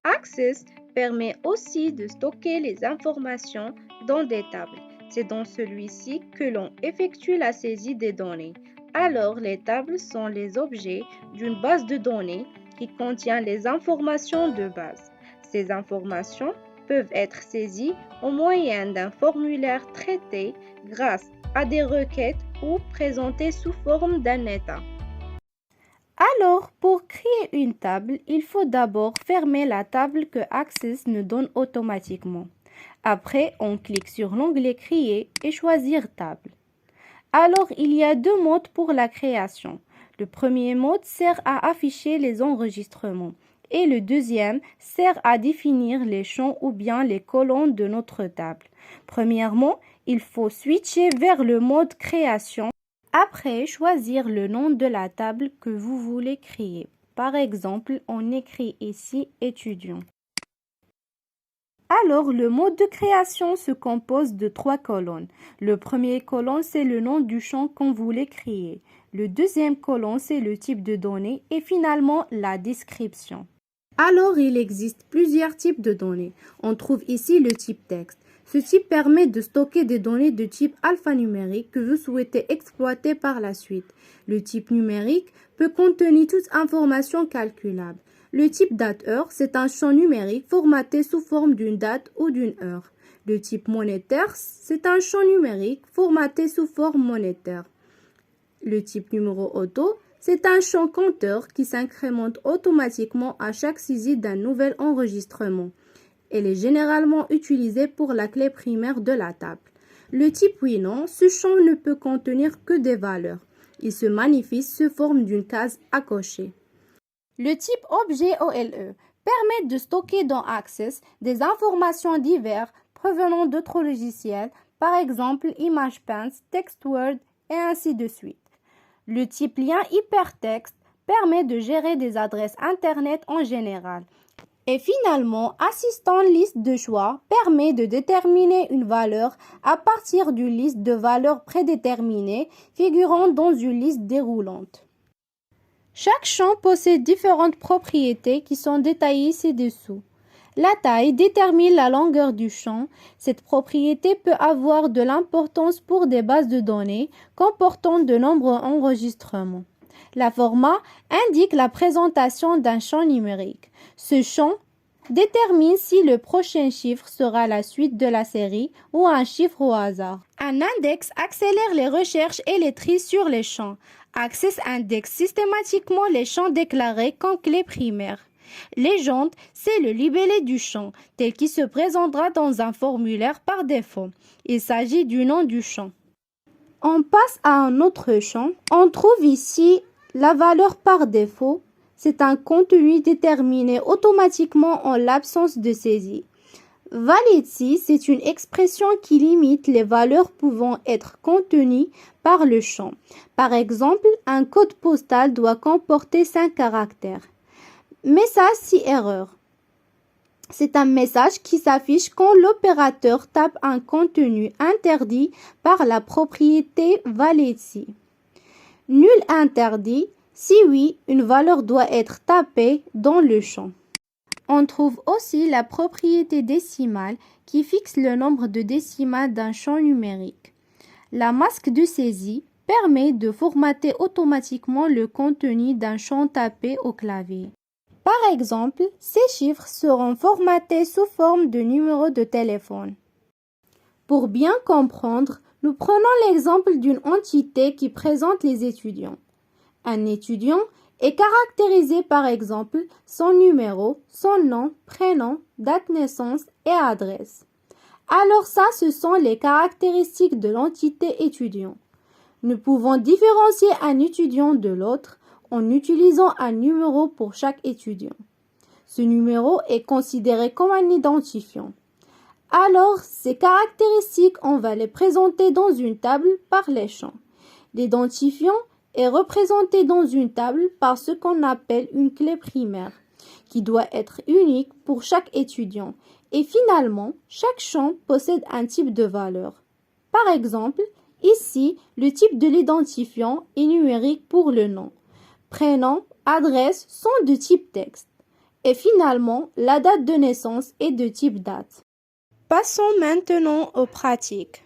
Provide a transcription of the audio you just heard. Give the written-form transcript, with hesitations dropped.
Access permet aussi de stocker les informations dans des tables. C'est dans celui-ci que l'on effectue la saisie des données. Alors, les tables sont les objets d'une base de données qui contient les informations de base. Ces informations peuvent être saisies au moyen d'un formulaire traité grâce à des requêtes ou présentées sous forme d'un état. Alors, pour créer une table, il faut d'abord fermer la table que Access nous donne automatiquement. Après, on clique sur l'onglet Créer et choisir Table. Alors, il y a deux modes pour la création. Le premier mode sert à afficher les enregistrements et le deuxième sert à définir les champs ou bien les colonnes de notre table. Premièrement, il faut switcher vers le mode Création. Après, choisir le nom de la table que vous voulez créer. Par exemple, on écrit ici étudiant. Alors, le mode de création se compose de 3 colonnes. Le premier colonne, c'est le nom du champ qu'on voulait créer. Le deuxième colonne, c'est le type de données et finalement la description. Alors, il existe plusieurs types de données. On trouve ici le type texte. Ce type permet de stocker des données de type alphanumérique que vous souhaitez exploiter par la suite. Le type numérique peut contenir toute information calculable. Le type date-heure, c'est un champ numérique formaté sous forme d'une date ou d'une heure. Le type monétaire, c'est un champ numérique formaté sous forme monétaire. Le type numéro auto, c'est un champ compteur qui s'incrémente automatiquement à chaque saisie d'un nouvel enregistrement. Elle est généralement utilisée pour la clé primaire de la table. Le type oui non, ce champ ne peut contenir que des valeurs. Il se manifeste sous forme d'une case à cocher. Le type objet OLE permet de stocker dans Access des informations diverses provenant d'autres logiciels, par exemple ImagePense, TextWord et ainsi de suite. Le type lien hypertexte permet de gérer des adresses Internet en général. Et finalement, assistant liste de choix permet de déterminer une valeur à partir d'une liste de valeurs prédéterminées figurant dans une liste déroulante. Chaque champ possède différentes propriétés qui sont détaillées ci-dessous. La taille détermine la longueur du champ. Cette propriété peut avoir de l'importance pour des bases de données comportant de nombreux enregistrements. La format indique la présentation d'un champ numérique. Ce champ détermine si le prochain chiffre sera la suite de la série ou un chiffre au hasard. Un index accélère les recherches et les tris sur les champs. Access indexe systématiquement les champs déclarés comme clé primaire. Légende, c'est le libellé du champ, tel qu'il se présentera dans un formulaire par défaut. Il s'agit du nom du champ. On passe à un autre champ. On trouve ici la valeur par défaut. C'est un contenu déterminé automatiquement en l'absence de saisie. Validity, c'est une expression qui limite les valeurs pouvant être contenues par le champ. Par exemple, un code postal doit comporter 5 caractères. Message si erreur. C'est un message qui s'affiche quand l'opérateur tape un contenu interdit par la propriété validity. Nul interdit. Si oui, une valeur doit être tapée dans le champ. On trouve aussi la propriété décimale qui fixe le nombre de décimales d'un champ numérique. La masque de saisie permet de formater automatiquement le contenu d'un champ tapé au clavier. Par exemple, ces chiffres seront formatés sous forme de numéro de téléphone. Pour bien comprendre, nous prenons l'exemple d'une entité qui présente les étudiants. Un étudiant est caractérisé par exemple son numéro, son nom, prénom, date de naissance et adresse. Alors ça, ce sont les caractéristiques de l'entité étudiant. Nous pouvons différencier un étudiant de l'autre en utilisant un numéro pour chaque étudiant. Ce numéro est considéré comme un identifiant. Alors, ces caractéristiques, on va les présenter dans une table par les champs. L'identifiant est représenté dans une table par ce qu'on appelle une clé primaire, qui doit être unique pour chaque étudiant. Et finalement, chaque champ possède un type de valeur. Par exemple, ici, le type de l'identifiant est numérique pour le nom. Prénom, adresse sont de type texte. Et finalement, la date de naissance est de type date. Passons maintenant aux pratiques.